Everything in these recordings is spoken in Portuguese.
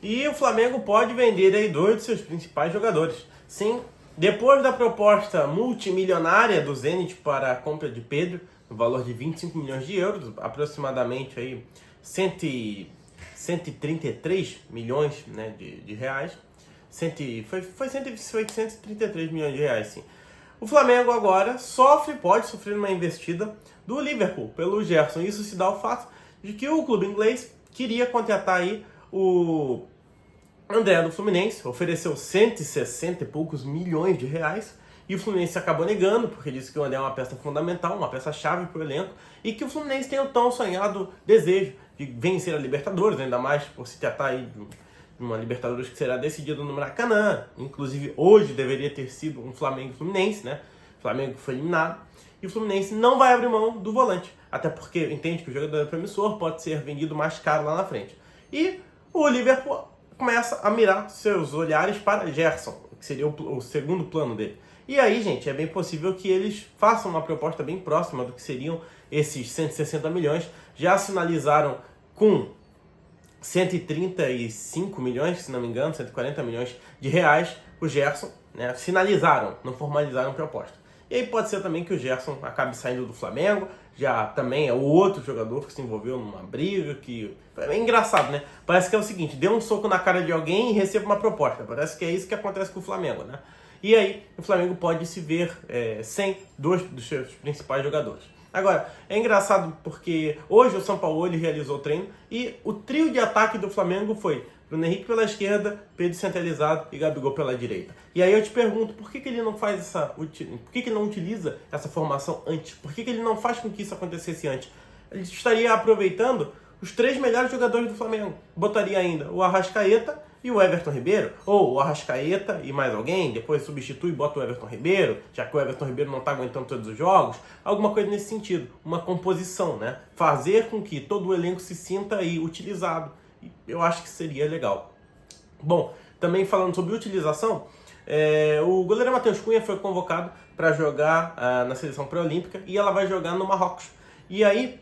E o Flamengo pode vender aí 2 de seus principais jogadores. Sim, depois da proposta multimilionária do Zenit para a compra de Pedro, no valor de 25 milhões de euros, aproximadamente aí 133 milhões, né, de reais. Foi 133 milhões de reais, sim. O Flamengo agora pode sofrer uma investida do Liverpool pelo Gerson. Isso se dá ao fato de que o clube inglês queria contratar aí o André do Fluminense, ofereceu 160 e poucos milhões de reais, e o Fluminense acabou negando, porque disse que o André é uma peça fundamental, uma peça-chave para o elenco, e que o Fluminense tem o tão sonhado desejo de vencer a Libertadores, ainda mais por se tratar aí de uma Libertadores que será decidida no Maracanã. Inclusive, hoje deveria ter sido um Flamengo e Fluminense, né? O Flamengo foi eliminado, e o Fluminense não vai abrir mão do volante, até porque entende que o jogador é promissor, pode ser vendido mais caro lá na frente. E o Liverpool começa a mirar seus olhares para Gerson, que seria o segundo plano dele. E aí, gente, é bem possível que eles façam uma proposta bem próxima do que seriam esses 160 milhões. Já sinalizaram com 135 milhões, se não me engano, 140 milhões de reais o Gerson, né? Sinalizaram, não formalizaram proposta. E aí pode ser também que o Gerson acabe saindo do Flamengo, já também é o outro jogador que se envolveu numa briga, que é engraçado, né? Parece que é o seguinte, dê um soco na cara de alguém e receba uma proposta. Parece que é isso que acontece com o Flamengo, né? E aí o Flamengo pode se ver sem 2 dos seus principais jogadores. Agora, é engraçado porque hoje o Sampaoli realizou o treino e o trio de ataque do Flamengo foi Bruno Henrique pela esquerda, Pedro centralizado e Gabigol pela direita. E aí eu te pergunto, por que ele não faz por que ele não utiliza essa formação antes? Por que ele não faz com que isso acontecesse antes? Ele estaria aproveitando os 3 melhores jogadores do Flamengo. Botaria ainda o Arrascaeta e o Everton Ribeiro, ou o Arrascaeta e mais alguém, depois substitui e bota o Everton Ribeiro, já que o Everton Ribeiro não está aguentando todos os jogos, alguma coisa nesse sentido, uma composição, né? Fazer com que todo o elenco se sinta aí utilizado. Eu acho que seria legal. Bom, também falando sobre utilização, o goleiro Matheus Cunha foi convocado para jogar na seleção pré-olímpica e ela vai jogar no Marrocos. E aí,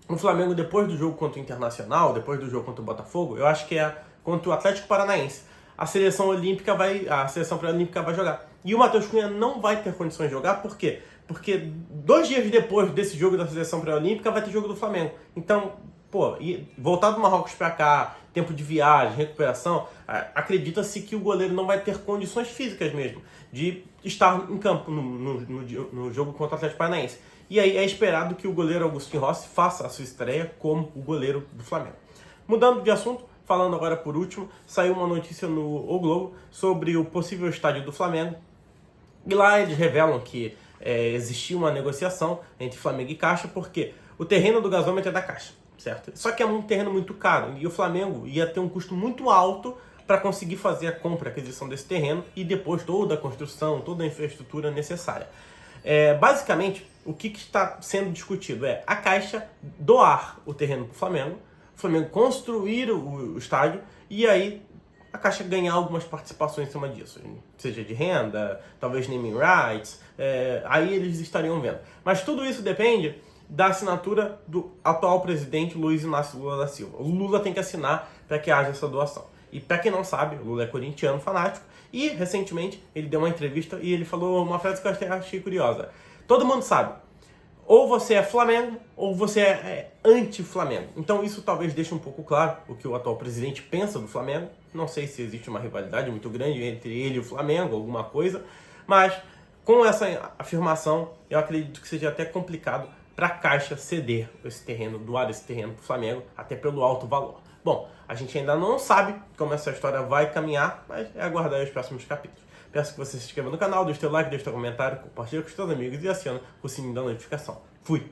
o Flamengo, depois do jogo contra o Internacional, depois do jogo contra o Botafogo, eu acho que é contra o Atlético Paranaense, a seleção pré-olímpica vai jogar. E o Matheus Cunha não vai ter condições de jogar, por quê? Porque 2 dias depois desse jogo da seleção pré-olímpica vai ter jogo do Flamengo. Então, voltar do Marrocos para cá, tempo de viagem, recuperação, acredita-se que o goleiro não vai ter condições físicas mesmo de estar em campo no jogo contra o Atlético Paranaense. E aí é esperado que o goleiro Agustín Rossi faça a sua estreia como o goleiro do Flamengo. Mudando de assunto, falando agora por último, saiu uma notícia no O Globo sobre o possível estádio do Flamengo. E lá eles revelam que existia uma negociação entre Flamengo e Caixa, porque o terreno do gasômetro é da Caixa, certo? Só que é um terreno muito caro e o Flamengo ia ter um custo muito alto para conseguir fazer a compra, a aquisição desse terreno e depois toda a construção, toda a infraestrutura necessária. Basicamente, o que está sendo discutido é a Caixa doar o terreno para o Flamengo construir o estádio e aí a Caixa ganhar algumas participações em cima disso, seja de renda, talvez naming rights, aí eles estariam vendo. Mas tudo isso depende da assinatura do atual presidente Luiz Inácio Lula da Silva. O Lula tem que assinar para que haja essa doação. E para quem não sabe, o Lula é corintiano fanático e recentemente ele deu uma entrevista e ele falou uma frase que eu achei curiosa. Todo mundo sabe, ou você é Flamengo, ou você é anti-Flamengo. Então isso talvez deixe um pouco claro o que o atual presidente pensa do Flamengo. Não sei se existe uma rivalidade muito grande entre ele e o Flamengo, alguma coisa. Mas com essa afirmação, eu acredito que seja até complicado para a Caixa ceder esse terreno, doar esse terreno para o Flamengo, até pelo alto valor. Bom, a gente ainda não sabe como essa história vai caminhar, mas é aguardar os próximos capítulos. Peço que você se inscreva no canal, deixe seu like, deixe seu comentário, compartilhe com os seus amigos e acione o sininho da notificação. Fui!